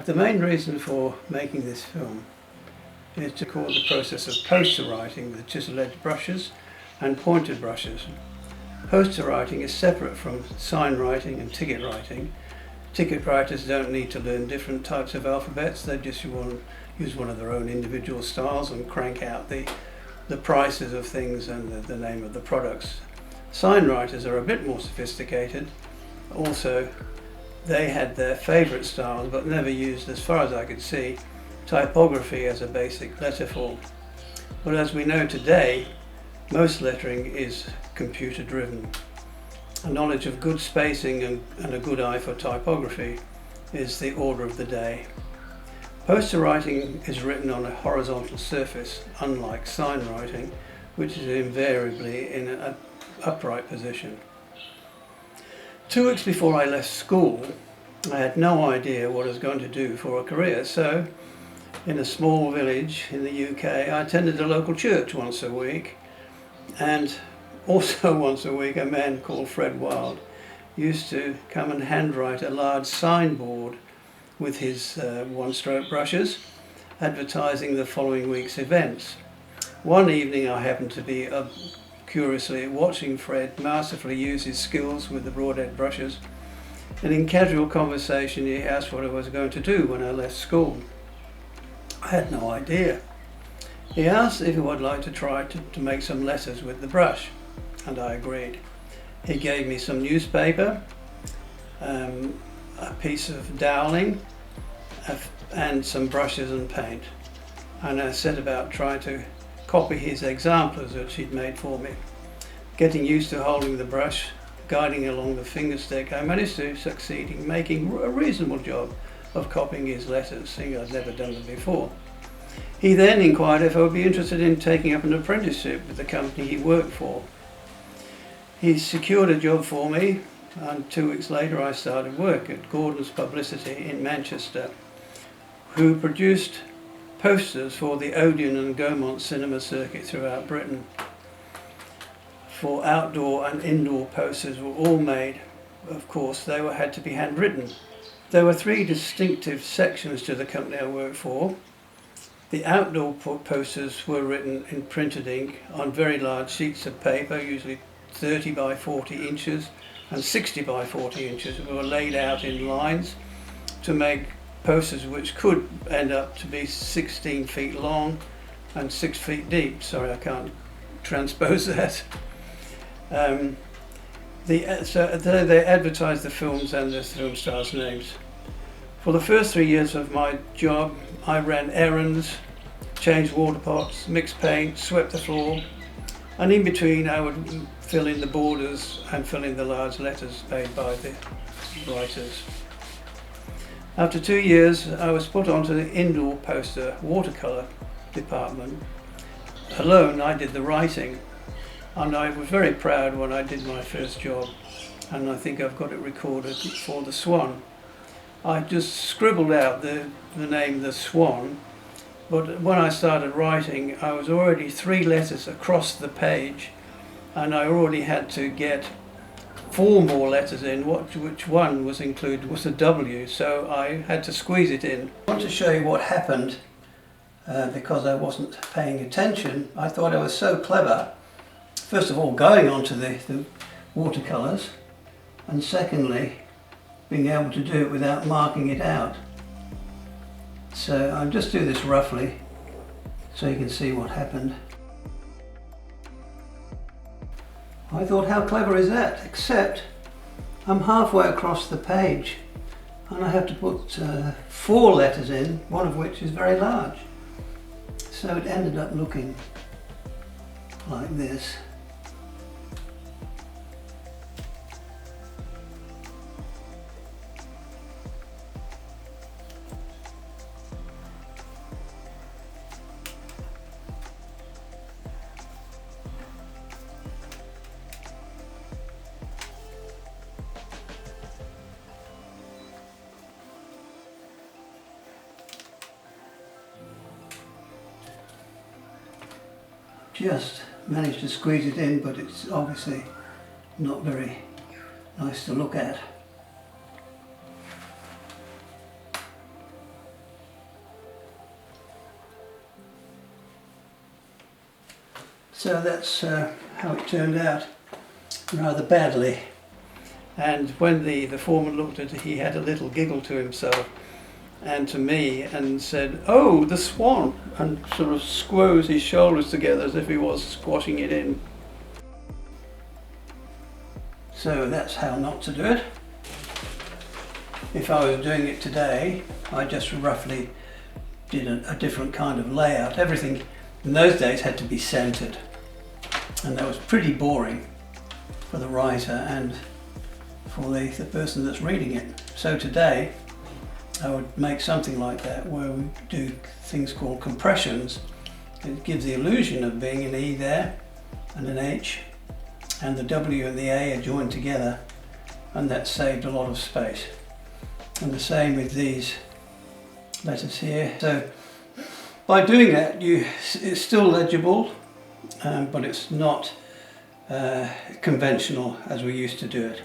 The main reason for making this film is to record the process of poster writing with chisel edge brushes and pointed brushes. Poster writing is separate from sign writing and ticket writing. Ticket writers don't need to learn different types of alphabets, they just use one of their own individual styles and crank out the prices of things and the name of the products. Sign writers are a bit more sophisticated. Also, they had their favourite styles but never used, as far as I could see, typography as a basic letter form. But as we know today, most lettering is computer driven. A knowledge of good spacing and a good eye for typography is the order of the day. Poster writing is written on a horizontal surface, unlike sign writing, which is invariably in an upright position. 2 weeks before I left school, I had no idea what I was going to do for a career, so in a small village in the UK, I attended a local church once a week, and also once a week a man called Fred Wild used to come and handwrite a large signboard with his one-stroke brushes advertising the following week's events. One evening I happened to be curiously watching Fred masterfully use his skills with the broad-edge brushes, and in casual conversation he asked what I was going to do when I left school. I had no idea. He asked if I would like to try to make some letters with the brush, and I agreed. He gave me some newspaper, a piece of doweling, and some brushes and paint, and I set about trying to copy his examplers which he'd made for me. Getting used to holding the brush, guiding along the fingerstick, I managed to succeed in making a reasonable job of copying his letters, seeing I'd never done them before. He then inquired if I would be interested in taking up an apprenticeship with the company he worked for. He secured a job for me, and 2 weeks later I started work at Gordon's Publicity in Manchester, who produced posters for the Odeon and Gaumont cinema circuit throughout Britain. For outdoor and indoor posters were all made. Of course, they had to be handwritten. There were 3 distinctive sections to the company I worked for. The outdoor posters were written in printed ink on very large sheets of paper, usually 30 by 40 inches and 60 by 40 inches. We were laid out in lines to make posters which could end up to be 16 feet long and 6 feet deep. Sorry, I can't transpose that. So they advertised the films and the film stars' names. For the first 3 years of my job, I ran errands, changed water pots, mixed paint, swept the floor, and in between I would fill in the borders and fill in the large letters made by the writers. After 2 years, I was put onto the indoor poster watercolour department. Alone, I did the writing, and I was very proud when I did my first job, and I think I've got it recorded for the Swan. I just scribbled out the name The Swan, but when I started writing, I was already 3 letters across the page, and I already had to get 4 more letters in, which one was included was a W, so I had to squeeze it in. I want to show you what happened because I wasn't paying attention. I thought I was so clever, first of all going onto the watercolours, and secondly being able to do it without marking it out. So I'll just do this roughly so you can see what happened. I thought, how clever is that? Except I'm halfway across the page and I have to put 4 letters in, one of which is very large. So it ended up looking like this. Just managed to squeeze it in, but it's obviously not very nice to look at. So that's how it turned out, rather badly. And when the foreman looked at it, he had a little giggle to himself and to me and said, "Oh, the swan," and sort of squoze his shoulders together as if he was squashing it in. So that's how not to do it. If I was doing it today, I just roughly did a different kind of layout. Everything in those days had to be centered, and that was pretty boring for the writer and for the person that's reading it. So today I would make something like that, where we do things called compressions. It gives the illusion of being an E there and an H, and the W and the A are joined together, and that saved a lot of space. And the same with these letters here. So by doing that, it's still legible, but it's not conventional as we used to do it.